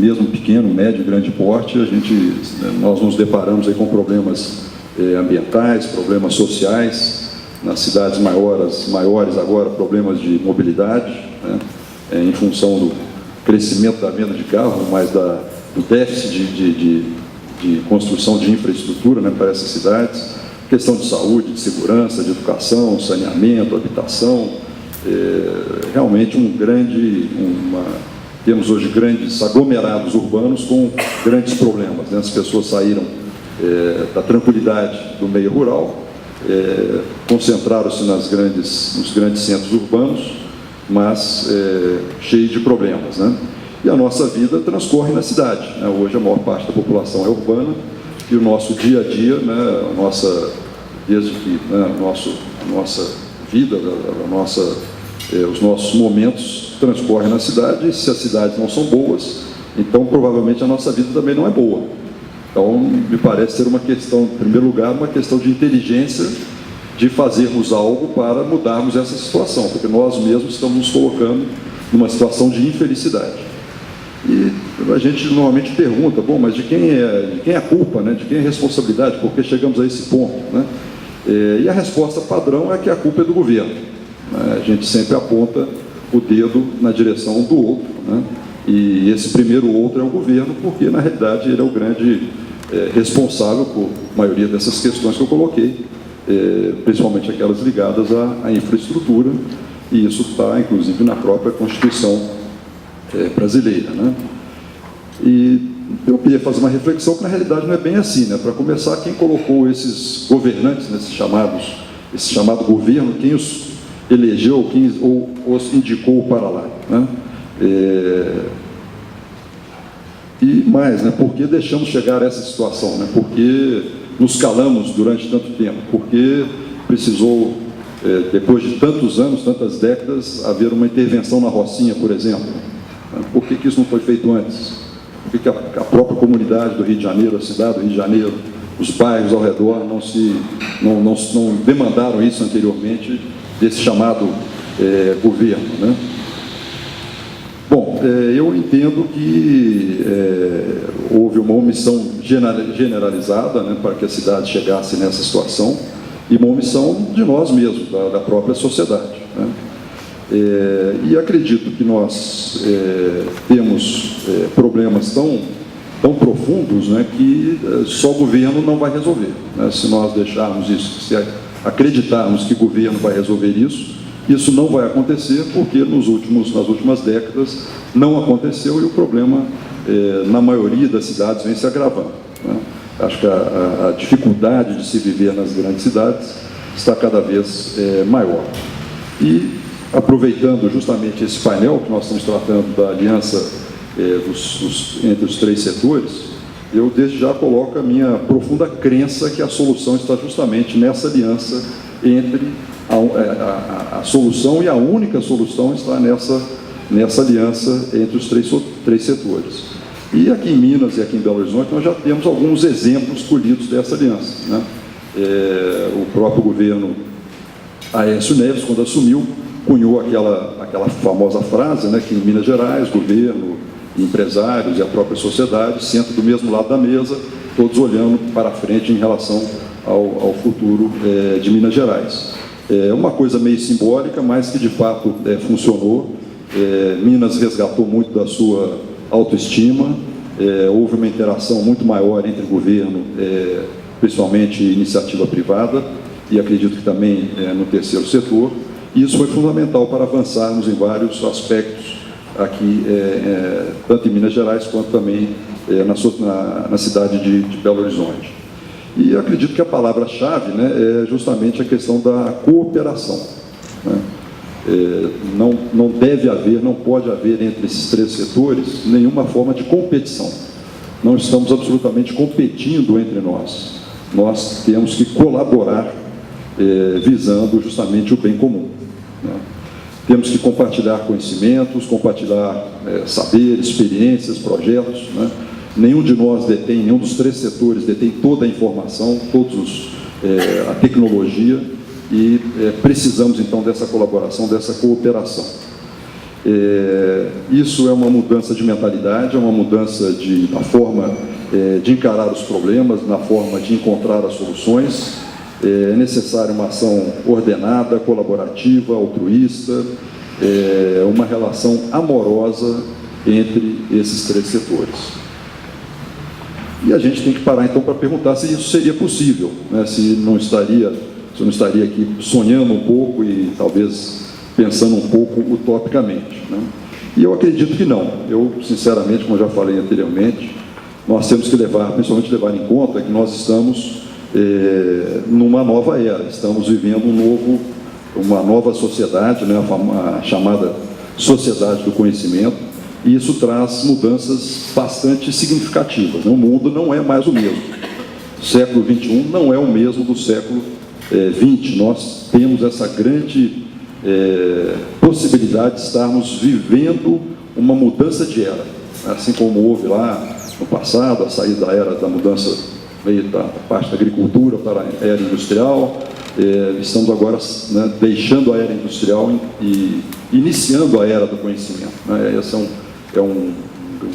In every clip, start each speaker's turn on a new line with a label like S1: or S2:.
S1: mesmo pequeno, médio, grande porte, nós nos deparamos aí com problemas ambientais, problemas sociais, nas cidades maiores agora, problemas de mobilidade, né, em função do crescimento da venda de carro, mas do déficit de construção de infraestrutura, né, para essas cidades, questão de saúde, de segurança, de educação, saneamento, habitação, realmente temos hoje grandes aglomerados urbanos com grandes problemas, né? As pessoas saíram da tranquilidade do meio rural, concentraram-se nos grandes centros urbanos, mas cheios de problemas, né? E a nossa vida transcorre na cidade, né? Hoje a maior parte da população é urbana e o nosso dia a dia, né, desde que, né, a nossa vida, os nossos momentos transcorrem na cidade, e se as cidades não são boas, então provavelmente a nossa vida também não é boa. Então, me parece ser uma questão, em primeiro lugar, uma questão de inteligência, de fazermos algo para mudarmos essa situação, porque nós mesmos estamos nos colocando numa situação de infelicidade. E a gente normalmente pergunta, bom, mas de quem é a culpa, né? De quem é a responsabilidade, porque chegamos a esse ponto, né? E a resposta padrão é que a culpa é do governo, né? A gente sempre aponta o dedo na direção do outro, né? E esse primeiro outro é o governo, porque na realidade ele é o grande responsável por maioria dessas questões que eu coloquei, principalmente aquelas ligadas à infraestrutura, e isso está inclusive na própria Constituição brasileira, né? E eu queria fazer uma reflexão que na realidade não é bem assim, né? Para começar, quem colocou esses governantes, esse chamado governo, quem os elegeu, quem os indicou para lá, né? E mais, né? Por que deixamos chegar a essa situação, né? Por que nos calamos durante tanto tempo? Por que precisou, depois de tantos anos, tantas décadas, haver uma intervenção na Rocinha, por exemplo? Por que isso não foi feito antes? Por que a própria comunidade do Rio de Janeiro, a cidade do Rio de Janeiro, os bairros ao redor não demandaram isso anteriormente, desse chamado governo, né? Bom, eu entendo que houve uma omissão generalizada, né, para que a cidade chegasse nessa situação, e uma omissão de nós mesmos, da própria sociedade, né? E acredito que nós temos problemas tão profundos, né, que só o governo não vai resolver, né? Se nós deixarmos isso, se acreditarmos que o governo vai resolver isso não vai acontecer, porque nas últimas décadas não aconteceu e o problema, na maioria das cidades, vem se agravando, né? Acho que a dificuldade de se viver nas grandes cidades está cada vez maior. E, aproveitando justamente esse painel que nós estamos tratando da aliança entre os três setores, eu desde já coloco a minha profunda crença que a solução está justamente nessa aliança entre a solução, e a única solução está nessa aliança entre os três setores. E aqui em Minas e aqui em Belo Horizonte nós já temos alguns exemplos colhidos dessa aliança, né? O próprio governo Aécio Neves, quando assumiu, cunhou aquela famosa frase, né, que em Minas Gerais, governo, empresários e a própria sociedade sentam do mesmo lado da mesa, todos olhando para frente em relação ao futuro de Minas Gerais. Uma coisa meio simbólica, mas que de fato funcionou. Minas resgatou muito da sua autoestima, houve uma interação muito maior entre o governo, principalmente iniciativa privada, e acredito que também no terceiro setor. E isso foi fundamental para avançarmos em vários aspectos aqui, tanto em Minas Gerais quanto também na cidade de Belo Horizonte. E eu acredito que a palavra-chave, né, é justamente a questão da cooperação, né? Não deve haver, não pode haver entre esses três setores nenhuma forma de competição. Não estamos absolutamente competindo entre nós. Nós temos que colaborar visando justamente o bem comum, né? Temos que compartilhar conhecimentos, compartilhar saberes, experiências, projetos, né? Nenhum de nós detém, nenhum dos três setores detém toda a informação, a tecnologia, e precisamos então dessa colaboração, dessa cooperação. Isso é uma mudança de mentalidade, é uma mudança da forma de encarar os problemas, na forma de encontrar as soluções. É necessária uma ação ordenada, colaborativa, altruísta, uma relação amorosa entre esses três setores. E a gente tem que parar, então, para perguntar se isso seria possível, né? Se eu não estaria aqui sonhando um pouco e talvez pensando um pouco utopicamente, né? E eu acredito que não. Eu, sinceramente, como eu já falei anteriormente, nós temos que principalmente levar em conta que nós estamos numa nova era, estamos vivendo uma nova sociedade, né? A chamada sociedade do conhecimento. E isso traz mudanças bastante significativas, né? O mundo não é mais o mesmo. O século XXI não é o mesmo do século XX. Nós temos essa grande possibilidade de estarmos vivendo uma mudança de era. Assim como houve lá no passado, a saída da era da mudança meio da parte da agricultura para a era industrial, estamos agora, né, deixando a era industrial e iniciando a era do conhecimento, né? Esse é um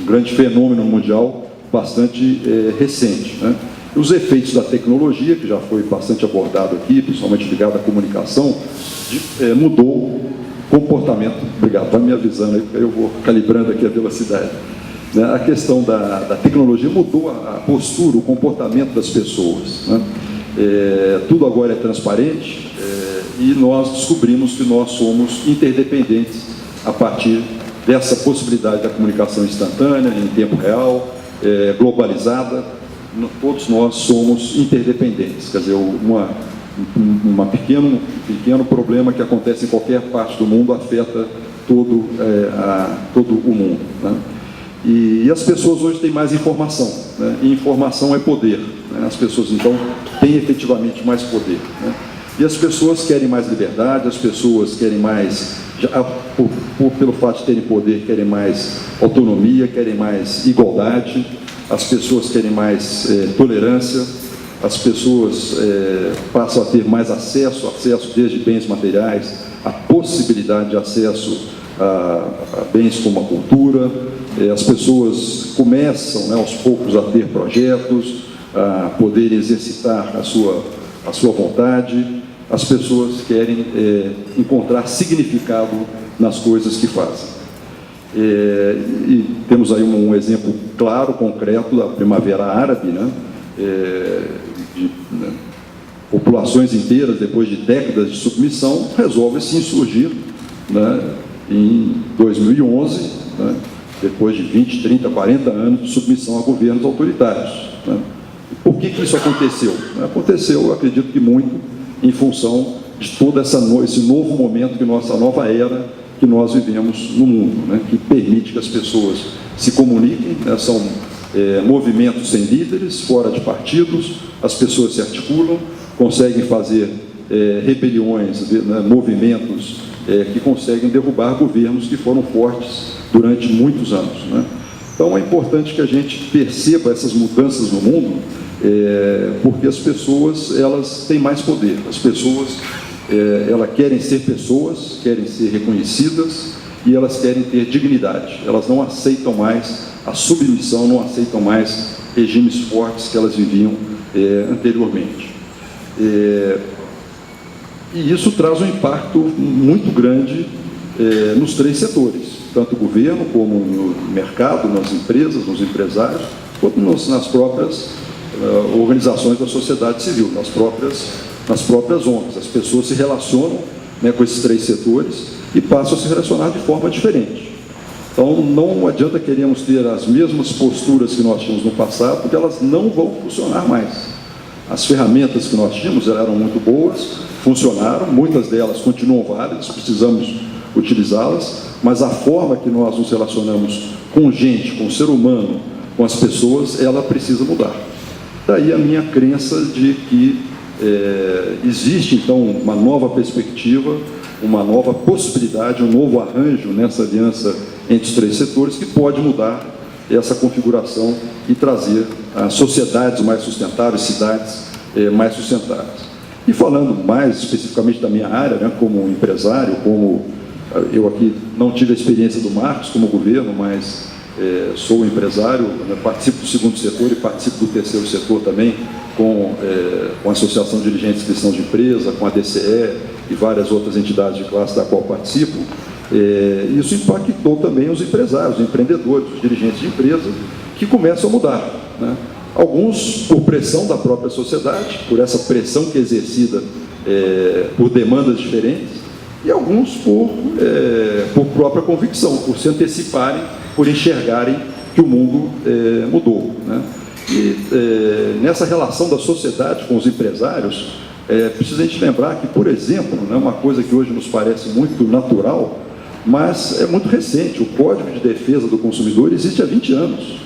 S1: grande fenômeno mundial bastante recente, né? Os efeitos da tecnologia, que já foi bastante abordado aqui, principalmente ligado à comunicação, mudou o comportamento. Obrigado, vai me avisando aí, porque eu vou calibrando aqui a velocidade. A questão da tecnologia mudou a postura, o comportamento das pessoas, né? Tudo agora é transparente, e nós descobrimos que nós somos interdependentes a partir dessa possibilidade da comunicação instantânea, em tempo real, globalizada. Todos nós somos interdependentes, quer dizer, um pequeno problema que acontece em qualquer parte do mundo afeta todo o mundo, né? E as pessoas hoje têm mais informação, né? E informação é poder, né? As pessoas, então, têm efetivamente mais poder, né? E as pessoas querem mais liberdade, as pessoas querem mais, pelo fato de terem poder, querem mais autonomia, querem mais igualdade, as pessoas querem mais tolerância, as pessoas passam a ter mais acesso desde bens materiais, a possibilidade de acesso a bens como a cultura. As pessoas começam, né, aos poucos a ter projetos, a poder exercitar a sua vontade. As pessoas querem encontrar significado nas coisas que fazem. E temos aí um exemplo claro, concreto, da Primavera Árabe, né? Populações inteiras, depois de décadas de submissão, resolvem se insurgir, né, em 2011, né, depois de 20, 30, 40 anos de submissão a governos autoritários, né? Por que isso aconteceu? Aconteceu, eu acredito que muito, em função de todo esse novo momento, essa nova era que nós vivemos no mundo, né? Que permite que as pessoas se comuniquem, né? São movimentos sem líderes, fora de partidos, as pessoas se articulam, conseguem fazer rebeliões, né? Movimentos que conseguem derrubar governos que foram fortes durante muitos anos, né? Então é importante que a gente perceba essas mudanças no mundo, porque as pessoas, elas têm mais poder. As pessoas, elas querem ser pessoas, querem ser reconhecidas e elas querem ter dignidade. Elas não aceitam mais a submissão, não aceitam mais regimes fortes que elas viviam anteriormente. E isso traz um impacto muito grande nos três setores, tanto o governo como no mercado, nas empresas, nos empresários, quanto nas próprias organizações da sociedade civil, nas próprias ONGs. As pessoas se relacionam, né, com esses três setores e passam a se relacionar de forma diferente. Então, não adianta queremos ter as mesmas posturas que nós tínhamos no passado, porque elas não vão funcionar mais. As ferramentas que nós tínhamos eram muito boas, funcionaram, muitas delas continuam válidas, precisamos utilizá-las, mas a forma que nós nos relacionamos com gente, com o ser humano, com as pessoas, ela precisa mudar. Daí a minha crença de que existe, então, uma nova perspectiva, uma nova possibilidade, um novo arranjo nessa aliança entre os três setores que pode mudar essa configuração e trazer sociedades mais sustentáveis, cidades mais sustentáveis. E falando mais especificamente da minha área, né, como empresário, como Eu aqui não tive a experiência do Marcos como governo, mas sou empresário, né, participo do segundo setor e participo do terceiro setor também, com a Associação de Dirigentes Cristãos de Empresa, com a DCE e várias outras entidades de classe da qual participo. Isso impactou também os empresários, os empreendedores, os dirigentes de empresa, que começam a mudar, né? Alguns por pressão da própria sociedade, por essa pressão que é exercida por demandas diferentes, e alguns por própria convicção, por se anteciparem, por enxergarem que o mundo mudou, né? E nessa relação da sociedade com os empresários, precisa a gente lembrar que, por exemplo, né, uma coisa que hoje nos parece muito natural, mas é muito recente, o Código de Defesa do Consumidor existe há 20 anos.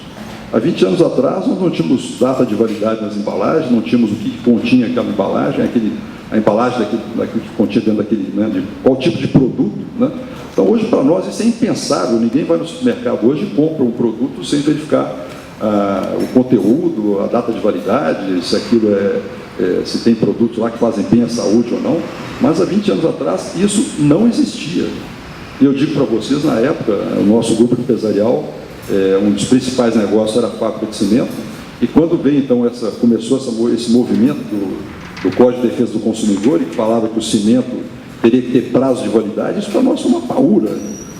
S1: Há 20 anos atrás, nós não tínhamos data de validade nas embalagens, não tínhamos o que continha aquela embalagem, a embalagem daquilo que continha dentro daquele, né, de qual tipo de produto, né? Então, hoje, para nós, isso é impensável. Ninguém vai no supermercado hoje e compra um produto sem verificar o conteúdo, a data de validade, se aquilo se tem produtos lá que fazem bem à saúde ou não. Mas há 20 anos atrás, isso não existia. E eu digo para vocês, na época, o nosso grupo empresarial, um dos principais negócios era a fábrica de cimento, e quando veio, então, começou esse movimento do Código de Defesa do Consumidor, e que falava que o cimento teria que ter prazo de validade, isso para nós foi uma paura,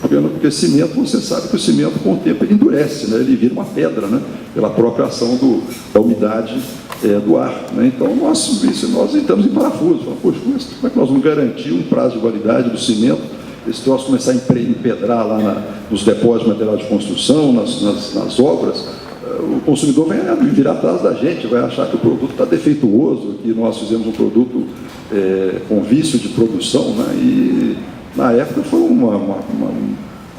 S1: porque cimento, você sabe que o cimento, com o tempo, ele endurece, né? Ele vira uma pedra, né? Pela própria ação da umidade do ar, né? Então, nós entramos em parafuso. Falamos, poxa, como é que nós vamos garantir um prazo de validade do cimento? Esse troço começar a empedrar lá nos depósitos de material de construção, nas obras, o consumidor vai virar atrás da gente, vai achar que o produto está defeituoso, que nós fizemos um produto com vício de produção, né? E na época foi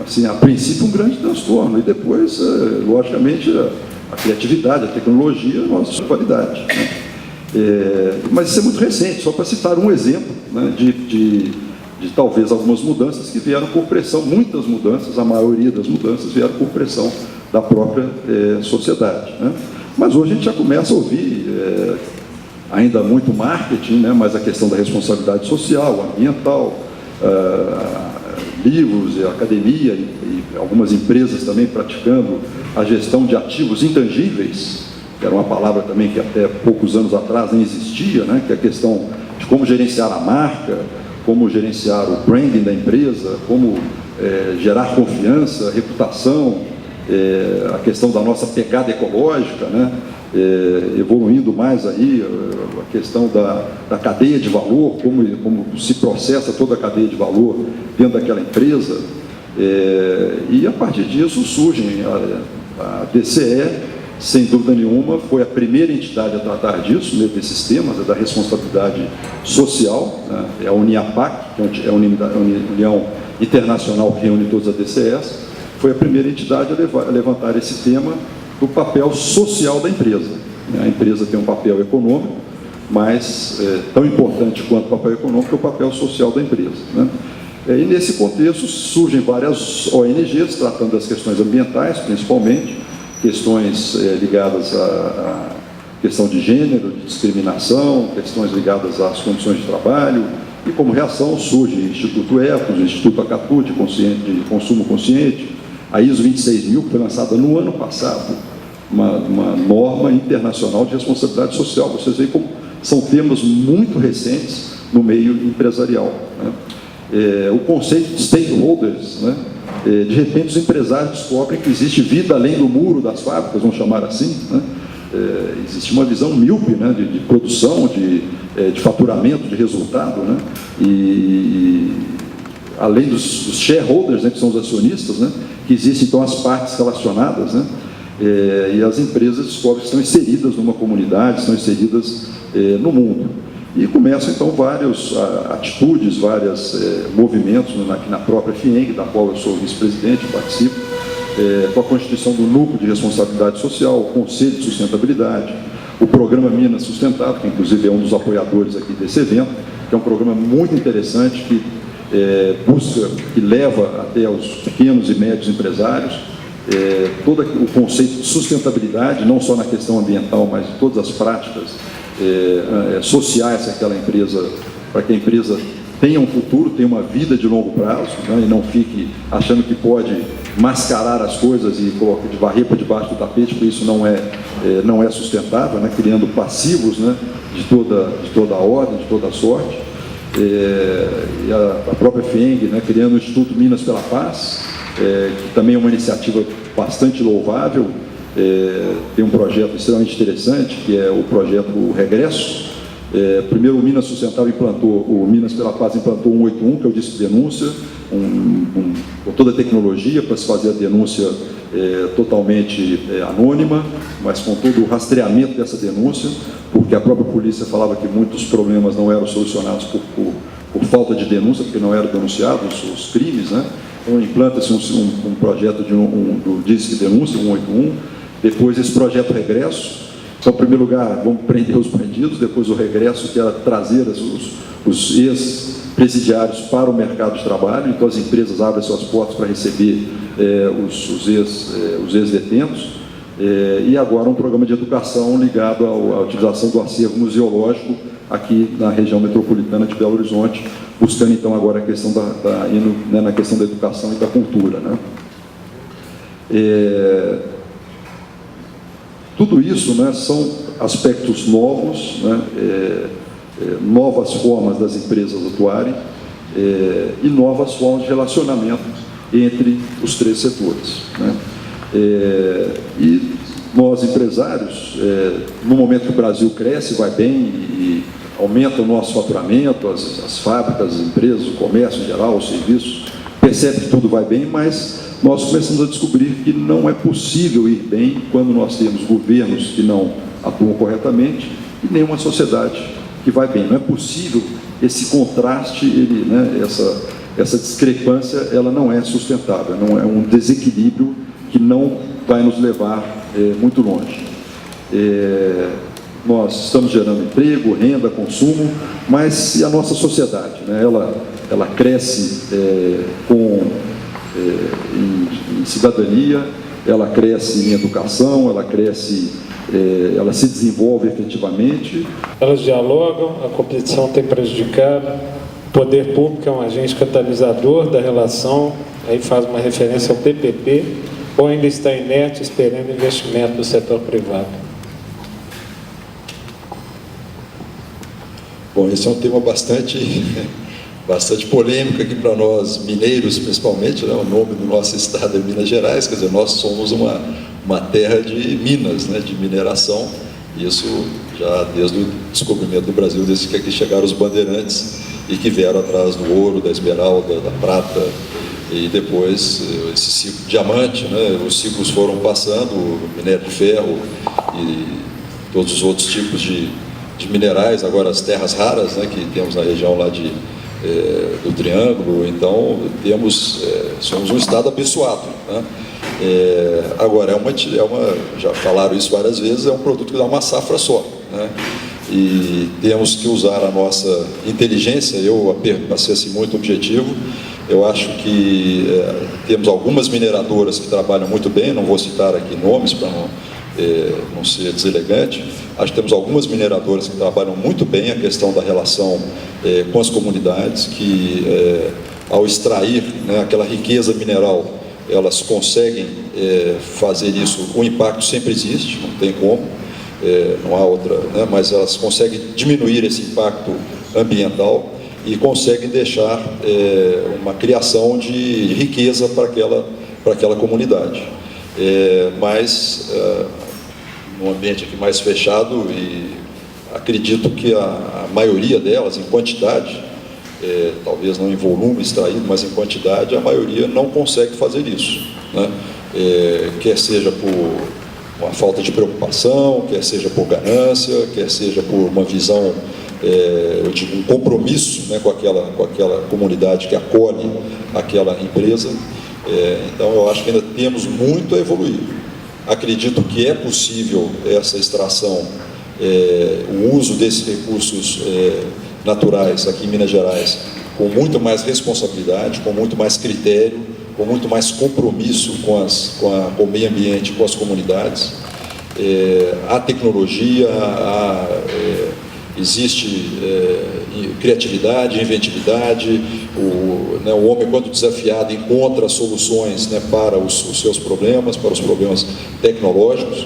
S1: assim, a princípio um grande transtorno, e depois, logicamente, a criatividade, a tecnologia, a nossa qualidade, né? Mas isso é muito recente, só para citar um exemplo, né, de talvez algumas mudanças que vieram por pressão, muitas mudanças, a maioria das mudanças vieram por pressão da própria sociedade, né? Mas hoje a gente já começa a ouvir ainda muito marketing, né? Mas a questão da responsabilidade social, ambiental, livros, academia e algumas empresas também praticando a gestão de ativos intangíveis, que era uma palavra também que até poucos anos atrás nem existia, né? Que é a questão de como gerenciar a marca, como gerenciar o branding da empresa, como gerar confiança, reputação, a questão da nossa pegada ecológica, né? Evoluindo mais aí a questão da cadeia de valor, como se processa toda a cadeia de valor dentro daquela empresa, e a partir disso surgem a DCE, sem dúvida nenhuma, foi a primeira entidade a tratar disso, né, desses temas, da responsabilidade social, né? É a Uniapac, que é a União Internacional que reúne todas as DCEs, foi a primeira entidade a levantar esse tema do papel social da empresa. A empresa tem um papel econômico, mas tão importante quanto o papel econômico é o papel social da empresa, né? E nesse contexto surgem várias ONGs tratando das questões ambientais, principalmente, questões ligadas à questão de gênero, de discriminação, questões ligadas às condições de trabalho, e como reação surge o Instituto Ecos, o Instituto Acatu de Consumo Consciente, a ISO 26000, que foi lançada no ano passado, uma norma internacional de responsabilidade social. Vocês veem como são temas muito recentes no meio empresarial, né? O conceito de stakeholders, né? De repente os empresários descobrem que existe vida além do muro das fábricas, vamos chamar assim, né? Existe uma visão míope, né, de produção, de faturamento, de resultado, né? E além dos shareholders, né, que são os acionistas, né, que existem então as partes relacionadas, né? E as empresas descobrem que estão inseridas numa comunidade, estão inseridas no mundo. E começam, então, várias atitudes, vários movimentos aqui na própria FIENG, da qual eu sou vice-presidente, participo, com a constituição do Núcleo de Responsabilidade Social, o Conselho de Sustentabilidade, o Programa Minas Sustentável, que inclusive é um dos apoiadores aqui desse evento, que é um programa muito interessante, que busca, que leva até os pequenos e médios empresários, todo o conceito de sustentabilidade, não só na questão ambiental, mas em todas as práticas sociais para que a empresa tenha um futuro, tenha uma vida de longo prazo, né, e não fique achando que pode mascarar as coisas e colocar de varrer para debaixo do tapete, porque isso não é sustentável, né, criando passivos, né, de toda a ordem, de toda a sorte. E a própria FIENG, né, criando o Instituto Minas pela Paz, que também é uma iniciativa bastante louvável. Tem um projeto extremamente interessante, que é o projeto Regresso. Primeiro o Minas Sustentável o Minas pela Paz implantou o 181, que é o disco de denúncia, com toda a tecnologia para se fazer a denúncia totalmente anônima, mas com todo o rastreamento dessa denúncia, porque a própria polícia falava que muitos problemas não eram solucionados por falta de denúncia, porque não eram denunciados os crimes, né? Então implanta-se um projeto do disco de denúncia, 181, depois esse projeto Regresso. Então, em primeiro lugar, vamos prender os bandidos, depois o regresso, que era trazer os ex-presidiários para o mercado de trabalho. Então, as empresas abrem suas portas para receber os ex-detentos. E agora um programa de educação ligado à utilização do acervo museológico aqui na região metropolitana de Belo Horizonte, buscando então agora a questão na questão da educação e da cultura, né? Tudo isso, né, são aspectos novos, né, novas formas das empresas atuarem e novas formas de relacionamento entre os três setores, né? E nós, empresários, no momento que o Brasil cresce, vai bem e aumenta o nosso faturamento, as fábricas, as empresas, o comércio em geral, os serviços, percebe que tudo vai bem, mas nós começamos a descobrir que não é possível ir bem quando nós temos governos que não atuam corretamente e nenhuma sociedade que vai bem. Não é possível esse contraste, né, essa discrepância, ela não é sustentável, não é um desequilíbrio que não vai nos levar muito longe. Nós estamos gerando emprego, renda, consumo, mas e a nossa sociedade, né? Ela cresce em cidadania, ela cresce em educação, ela se desenvolve efetivamente.
S2: Elas dialogam, a competição tem prejudicado, o poder público é um agente catalisador da relação, aí faz uma referência ao PPP, ou ainda está inerte esperando investimento do setor privado?
S3: Bom, esse é um tema bastante polêmico aqui para nós mineiros, principalmente, né? O nome do nosso estado é Minas Gerais, quer dizer, nós somos uma terra de minas, né? De mineração, isso já desde o descobrimento do Brasil, desde que aqui chegaram os bandeirantes e que vieram atrás do ouro, da esmeralda, da prata, e depois esse ciclo diamante, né? Os ciclos foram passando, o minério de ferro e todos os outros tipos de minerais, agora as terras raras, né? Que temos na região lá do Triângulo. Então somos um estado abençoado, né? Agora já falaram isso várias vezes, é um produto que dá uma safra só, né? E temos que usar a nossa inteligência. Eu passei assim muito objetivo. Eu acho que temos algumas mineradoras que trabalham muito bem, não vou citar aqui nomes para não ser deselegante. Acho que temos algumas mineradoras que trabalham muito bem a questão da relação com as comunidades, que ao extrair, né, aquela riqueza mineral, elas conseguem fazer isso. O impacto sempre existe, não tem como, não há outra, né, mas elas conseguem diminuir esse impacto ambiental e conseguem deixar uma criação de riqueza para aquela comunidade. Mas num ambiente aqui mais fechado, e acredito que a maioria delas, em quantidade, talvez não em volume extraído, mas em quantidade, a maioria não consegue fazer isso, né? Quer seja por uma falta de preocupação, quer seja por ganância, quer seja por uma visão, eu digo, um compromisso, né, com aquela comunidade que acolhe aquela empresa. Então eu acho que ainda temos muito a evoluir. Acredito que é possível essa extração, o uso desses recursos naturais aqui em Minas Gerais com muito mais responsabilidade, com muito mais critério, com muito mais compromisso com o meio ambiente, com as comunidades. A tecnologia, existe criatividade, inventividade. O homem, quando desafiado, encontra soluções, né, para os seus problemas, para os problemas tecnológicos.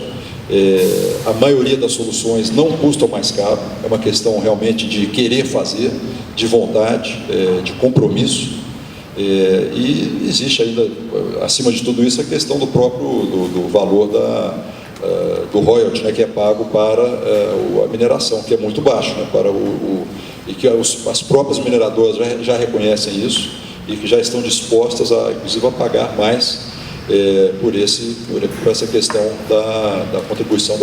S3: A maioria das soluções não custam mais caro, é uma questão realmente de querer fazer, de vontade, de compromisso. E existe ainda, acima de tudo isso, a questão do próprio do valor do royalty, né, que é pago para a mineração, que é muito baixo, né, e que as próprias mineradoras já reconhecem isso e que já estão dispostas, inclusive, a pagar mais por essa questão da contribuição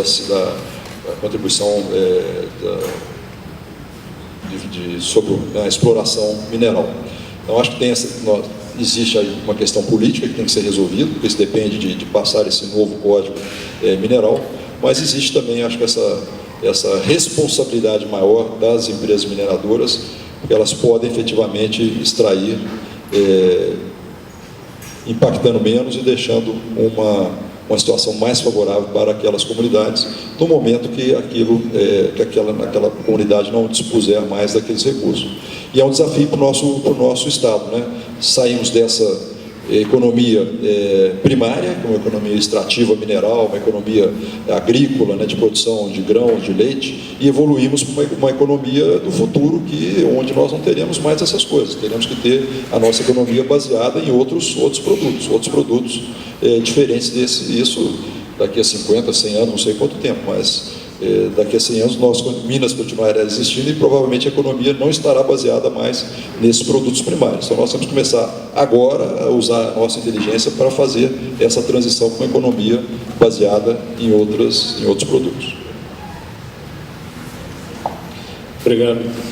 S3: sobre a exploração mineral. Então, acho que existe aí uma questão política que tem que ser resolvida, porque isso depende de passar esse novo código mineral, mas existe também, acho que essa responsabilidade maior das empresas mineradoras, porque elas podem efetivamente extrair, impactando menos e deixando uma situação mais favorável para aquelas comunidades, no momento que aquela comunidade não dispuser mais daqueles recursos. E é um desafio para o nosso Estado, né? Saímos dessa economia primária, que é uma economia extrativa mineral, uma economia agrícola, né, de produção de grãos, de leite, e evoluímos para uma economia do futuro, onde nós não teremos mais essas coisas. Teremos que ter a nossa economia baseada em outros produtos diferentes desse. Isso daqui a 50, 100 anos, não sei quanto tempo, mas daqui a 100 anos Minas continuará existindo e provavelmente a economia não estará baseada mais nesses produtos primários. Então nós temos que começar agora a usar a nossa inteligência para fazer essa transição para uma economia baseada em outros produtos.
S2: Obrigado.